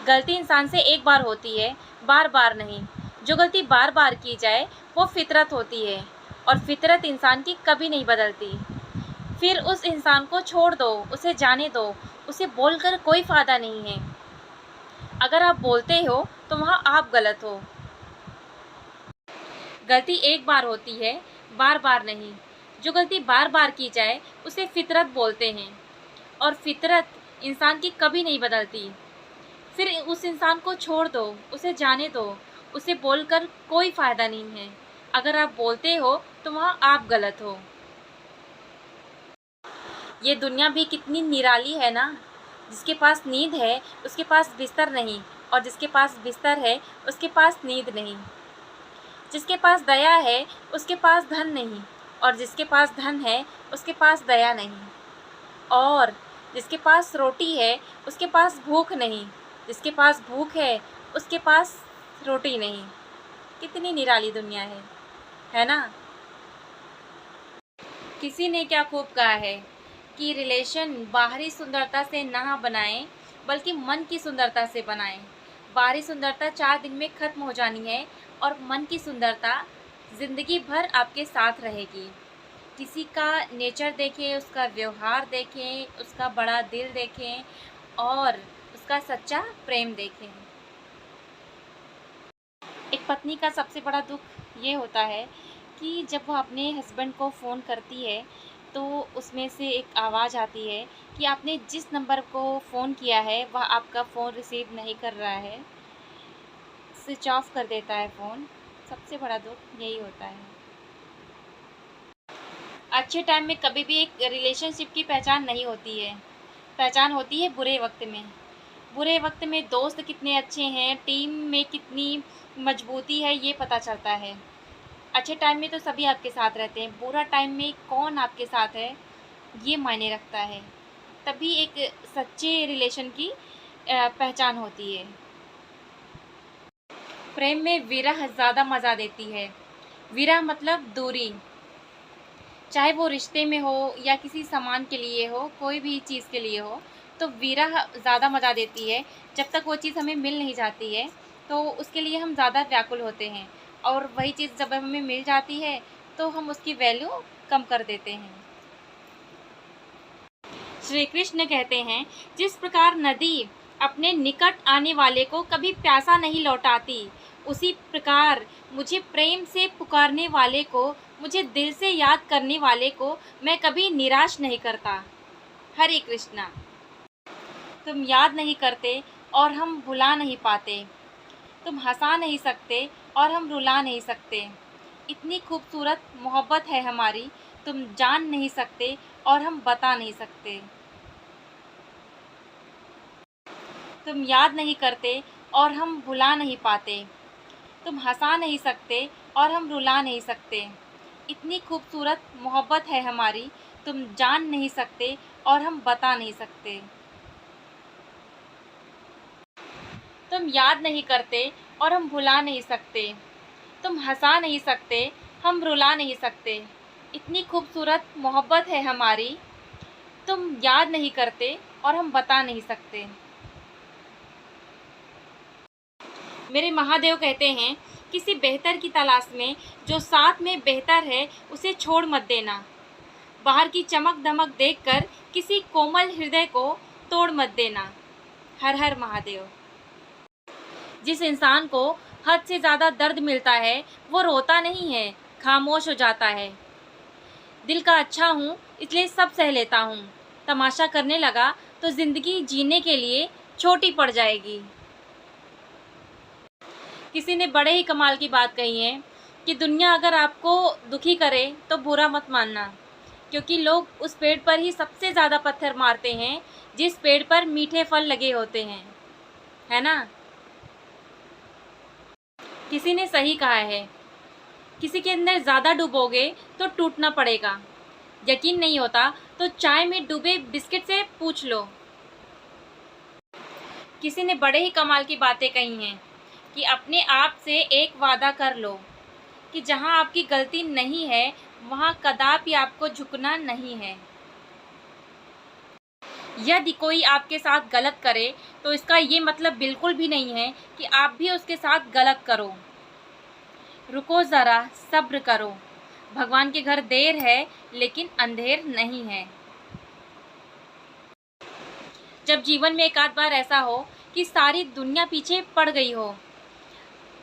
गलती इंसान से एक बार होती है, बार बार नहीं। जो गलती बार बार की जाए वो फितरत होती है, और फितरत इंसान की कभी नहीं बदलती। फिर उस इंसान को छोड़ दो, उसे जाने दो, उसे बोलकर कोई फ़ायदा नहीं है। अगर आप बोलते हो तो वहाँ आप गलत हो। गलती एक बार होती है, बार बार नहीं। जो गलती बार बार की जाए उसे फितरत बोलते हैं, और फितरत इंसान की कभी नहीं बदलती। फिर उस इंसान को छोड़ दो, उसे जाने दो, उसे बोलकर कोई फ़ायदा नहीं है। अगर आप बोलते हो तो वहाँ आप गलत हो। ये दुनिया भी कितनी निराली है ना। जिसके पास नींद है उसके पास बिस्तर नहीं, और जिसके पास बिस्तर है उसके पास नींद नहीं। जिसके पास दया है उसके पास धन नहीं, और जिसके पास धन है उसके पास दया नहीं। और जिसके पास रोटी है उसके पास भूख नहीं, जिसके पास भूख है उसके पास रोटी नहीं। कितनी निराली दुनिया है ना। किसी ने क्या खूब कहा है कि रिलेशन बाहरी सुंदरता से ना बनाएं, बल्कि मन की सुंदरता से बनाएं। बाहरी सुंदरता 4 दिन में ख़त्म हो जानी है, और मन की सुंदरता ज़िंदगी भर आपके साथ रहेगी। किसी का नेचर देखें, उसका व्यवहार देखें, उसका बड़ा दिल देखें, और उसका सच्चा प्रेम देखें। एक पत्नी का सबसे बड़ा दुख ये होता है कि जब वो अपने हस्बैंड को फ़ोन करती है तो उसमें से एक आवाज़ आती है कि आपने जिस नंबर को फ़ोन किया है वह आपका फ़ोन रिसीव नहीं कर रहा है, स्विच ऑफ कर देता है फ़ोन। सबसे बड़ा दुख यही होता है। अच्छे टाइम में कभी भी एक रिलेशनशिप की पहचान नहीं होती है। पहचान होती है बुरे वक्त में। बुरे वक्त में दोस्त कितने अच्छे हैं, टीम में कितनी मजबूती है, ये पता चलता है। अच्छे टाइम में तो सभी आपके साथ रहते हैं, बुरा टाइम में कौन आपके साथ है ये मायने रखता है। तभी एक सच्चे रिलेशन की पहचान होती है। प्रेम में विरह ज़्यादा मज़ा देती है। विरह मतलब दूरी, चाहे वो रिश्ते में हो या किसी सामान के लिए हो, कोई भी चीज़ के लिए हो, तो विरह ज़्यादा मज़ा देती है। जब तक वो चीज़ हमें मिल नहीं जाती है तो उसके लिए हम ज़्यादा व्याकुल होते हैं, और वही चीज़ जब हमें मिल जाती है तो हम उसकी वैल्यू कम कर देते हैं। श्री कृष्ण कहते हैं, जिस प्रकार नदी अपने निकट आने वाले को कभी प्यासा नहीं लौटाती, उसी प्रकार मुझे प्रेम से पुकारने वाले को, मुझे दिल से याद करने वाले को मैं कभी निराश नहीं करता। हरे कृष्णा। तुम याद नहीं करते और हम भुला नहीं पाते, तुम हंसा नहीं सकते और हम रुला नहीं सकते। इतनी खूबसूरत मोहब्बत है हमारी, तुम जान नहीं सकते और हम बता नहीं सकते। तुम याद नहीं करते और हम भुला नहीं पाते, तुम हंसा नहीं सकते और हम रुला नहीं सकते। इतनी खूबसूरत मोहब्बत है हमारी, तुम जान नहीं सकते और हम बता नहीं सकते। तुम याद नहीं करते और हम भुला नहीं सकते, तुम हंसा नहीं सकते, हम रुला नहीं सकते। इतनी खूबसूरत मोहब्बत है हमारी, तुम याद नहीं करते और हम बता नहीं सकते। मेरे महादेव कहते हैं, किसी बेहतर की तलाश में जो साथ में बेहतर है उसे छोड़ मत देना। बाहर की चमक धमक देखकर किसी कोमल हृदय को तोड़ मत देना। हर हर महादेव। जिस इंसान को हद से ज़्यादा दर्द मिलता है वो रोता नहीं है, खामोश हो जाता है। दिल का अच्छा हूँ इसलिए सब सह लेता हूँ, तमाशा करने लगा तो ज़िंदगी जीने के लिए छोटी पड़ जाएगी। किसी ने बड़े ही कमाल की बात कही है कि दुनिया अगर आपको दुखी करे तो बुरा मत मानना, क्योंकि लोग उस पेड़ पर ही सबसे ज़्यादा पत्थर मारते हैं जिस पेड़ पर मीठे फल लगे होते हैं, है ना। किसी ने सही कहा है, किसी के अंदर ज़्यादा डूबोगे तो टूटना पड़ेगा। यकीन नहीं होता तो चाय में डूबे बिस्किट से पूछ लो। किसी ने बड़े ही कमाल की बातें कही हैं कि अपने आप से एक वादा कर लो कि जहाँ आपकी गलती नहीं है वहाँ कदापि आपको झुकना नहीं है। यदि कोई आपके साथ गलत करे तो इसका ये मतलब बिल्कुल भी नहीं है कि आप भी उसके साथ गलत करो। रुको ज़रा, सब्र करो। भगवान के घर देर है लेकिन अंधेर नहीं है। जब जीवन में एक आध बार ऐसा हो कि सारी दुनिया पीछे पड़ गई हो,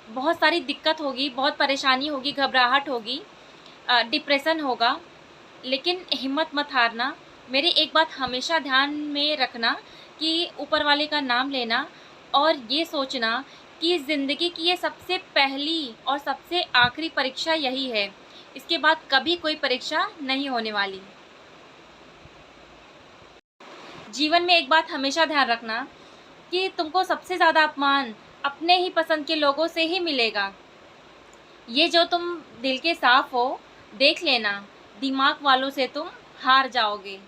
बहुत सारी दिक्कत होगी, बहुत परेशानी होगी, घबराहट होगी, डिप्रेशन होगा, लेकिन हिम्मत मत हारना। मेरी एक बात हमेशा ध्यान में रखना कि ऊपर वाले का नाम लेना और ये सोचना कि ज़िंदगी की ये सबसे पहली और सबसे आखिरी परीक्षा यही है। इसके बाद कभी कोई परीक्षा नहीं होने वाली। जीवन में एक बात हमेशा ध्यान रखना कि तुमको सबसे ज़्यादा अपमान अपने ही पसंद के लोगों से ही मिलेगा। ये जो तुम दिल के साफ हो, देख लेना, दिमाग वालों से तुम हार जाओगे।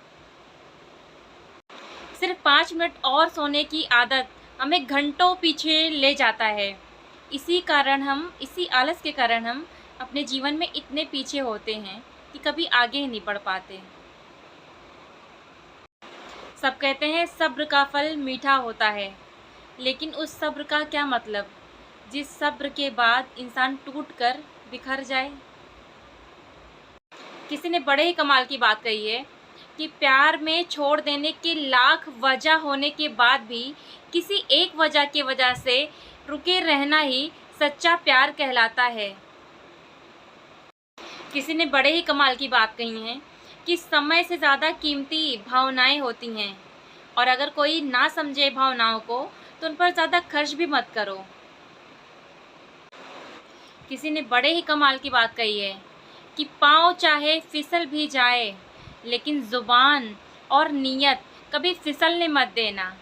सिर्फ 5 मिनट और सोने की आदत हमें घंटों पीछे ले जाता है। इसी आलस के कारण हम अपने जीवन में इतने पीछे होते हैं कि कभी आगे ही नहीं बढ़ पाते। सब कहते हैं सब्र का फल मीठा होता है, लेकिन उस सब्र का क्या मतलब जिस सब्र के बाद इंसान टूट कर बिखर जाए। किसी ने बड़े ही कमाल की बात कही है कि प्यार में छोड़ देने के लाख वजह होने के बाद भी किसी एक वजह की वजह से रुके रहना ही सच्चा प्यार कहलाता है। किसी ने बड़े ही कमाल की बात कही है कि समय से ज़्यादा कीमती भावनाएं होती हैं, और अगर कोई ना समझे भावनाओं को तो उन पर ज़्यादा खर्च भी मत करो। किसी ने बड़े ही कमाल की बात कही है कि पाँव चाहे फिसल भी जाए, लेकिन ज़ुबान और नीयत कभी फिसलने मत देना।